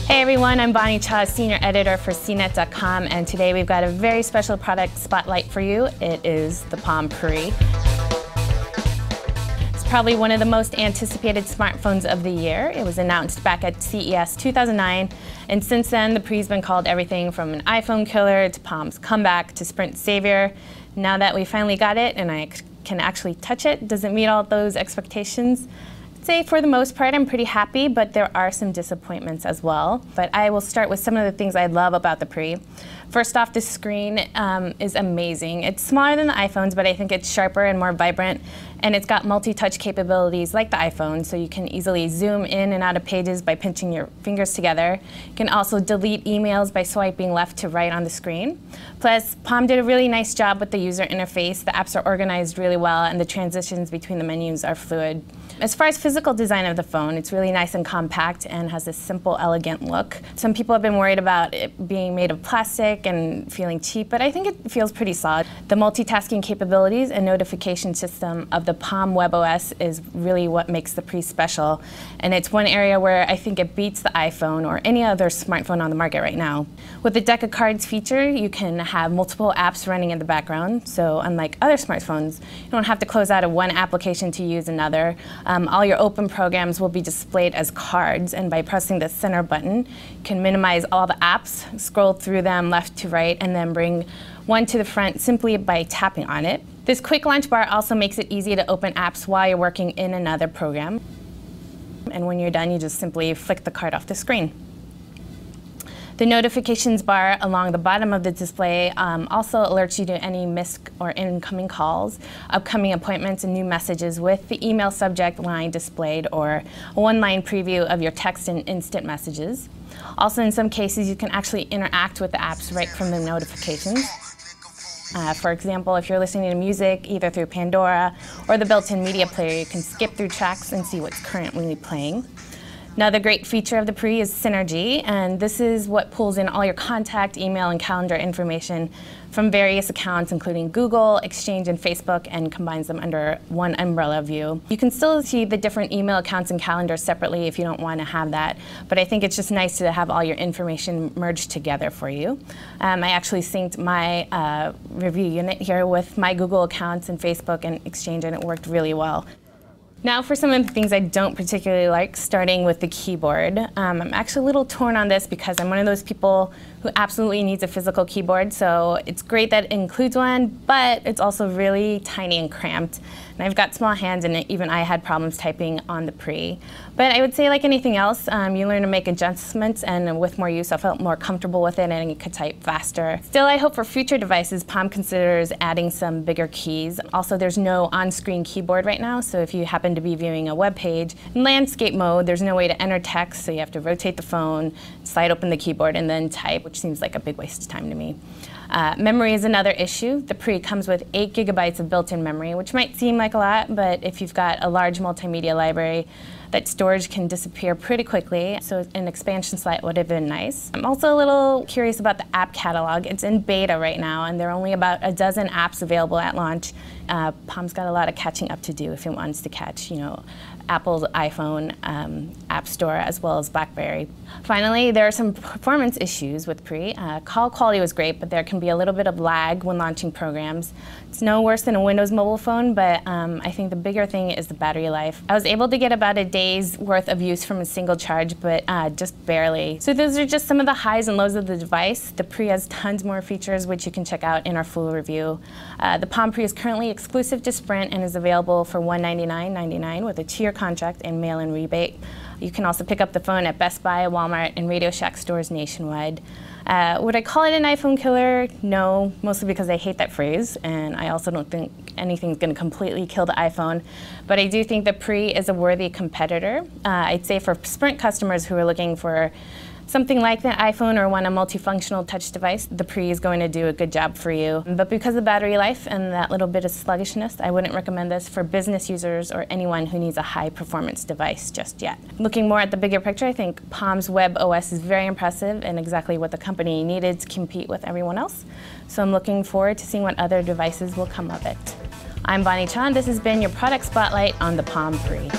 Hey everyone, I'm Bonnie Cha, Senior Editor for CNET.com, and today we've got a very special product spotlight for you. It is the Palm Pre. It's probably one of the most anticipated smartphones of the year. It was announced back at CES 2009, and since then the Pre's been called everything from an iPhone killer to Palm's comeback to Sprint's savior. Now that we finally got it and I can actually touch it, does it meet all those expectations? I'd say for the most part I'm pretty happy, but there are some disappointments as well. But I will start with some of the things I love about the Pre. First off, the screen is amazing. It's smaller than the iPhones, but I think it's sharper and more vibrant, and it's got multi-touch capabilities like the iPhone, so you can easily zoom in and out of pages by pinching your fingers together. You can also delete emails by swiping left to right on the screen. Plus, Palm did a really nice job with the user interface. The apps are organized really well, and the transitions between the menus are fluid. As far as physical design of the phone, it's really nice and compact and has this simple, elegant look. Some people have been worried about it being made of plastic and feeling cheap, but I think it feels pretty solid. The multitasking capabilities and notification system of the Palm WebOS is really what makes the Pre special, and it's one area where I think it beats the iPhone or any other smartphone on the market right now. With the Deck of Cards feature, you can have multiple apps running in the background, so unlike other smartphones, you don't have to close out of one application to use another. All your open programs will be displayed as cards, and by pressing the center button, you can minimize all the apps, scroll through them left to right, and then bring one to the front simply by tapping on it. This quick launch bar also makes it easy to open apps while you're working in another program. And when you're done, you just simply flick the card off the screen. The notifications bar along the bottom of the display also alerts you to any missed or incoming calls, upcoming appointments, and new messages with the email subject line displayed, or a one-line preview of your text and instant messages. Also, in some cases, you can actually interact with the apps right from the notifications. For example, if you're listening to music either through Pandora or the built-in media player, you can skip through tracks and see what's currently playing. Another great feature of the Pre is Synergy, and this is what pulls in all your contact, email, and calendar information from various accounts, including Google, Exchange, and Facebook, and combines them under one umbrella view. You can still see the different email accounts and calendars separately if you don't want to have that, but I think it's just nice to have all your information merged together for you. I actually synced my review unit here with my Google accounts and Facebook and Exchange, and it worked really well. Now for some of the things I don't particularly like, starting with the keyboard. I'm actually a little torn on this because I'm one of those people who absolutely needs a physical keyboard, so it's great that it includes one, but it's also really tiny and cramped. And I've got small hands, and even I had problems typing on the Pre. But I would say, like anything else, you learn to make adjustments, and with more use I felt more comfortable with it and could type faster. Still, I hope for future devices Palm considers adding some bigger keys. Also, there's no on-screen keyboard right now, so if you happen to be viewing a web page, in landscape mode there's no way to enter text, so you have to rotate the phone, slide open the keyboard, and then type, which seems like a big waste of time to me. Memory is another issue. The Pre comes with 8 GB of built-in memory, which might seem like a lot, but if you've got a large multimedia library, that storage can disappear pretty quickly, so an expansion slot would have been nice. I'm also a little curious about the app catalog. It's in beta right now, and there are only about a dozen apps available at launch. Palm's got a lot of catching up to do if it wants to catch, Apple's iPhone App Store as well as BlackBerry. Finally, there are some performance issues with Pre. Call quality was great, but there can be a little bit of lag when launching programs. It's no worse than a Windows mobile phone, but I think the bigger thing is the battery life. I was able to get about a day's worth of use from a single charge, but just barely. So those are just some of the highs and lows of the device. The Pre has tons more features, which you can check out in our full review. The Palm Pre is currently exclusive to Sprint and is available for $199.99 with a 2-year contract and mail-in rebate. You can also pick up the phone at Best Buy, Walmart, and Radio Shack stores nationwide. Would I call it an iPhone killer? No, mostly because I hate that phrase, and I also don't think anything's going to completely kill the iPhone. But I do think the Pre is a worthy competitor. I'd say for Sprint customers who are looking for something like the iPhone or want a multifunctional touch device, the Pre is going to do a good job for you. But because of battery life and that little bit of sluggishness, I wouldn't recommend this for business users or anyone who needs a high-performance device just yet. Looking more at the bigger picture, I think Palm's WebOS is very impressive and exactly what the company needed to compete with everyone else. So I'm looking forward to seeing what other devices will come of it. I'm Bonnie Cha. This has been your product spotlight on the Palm Pre.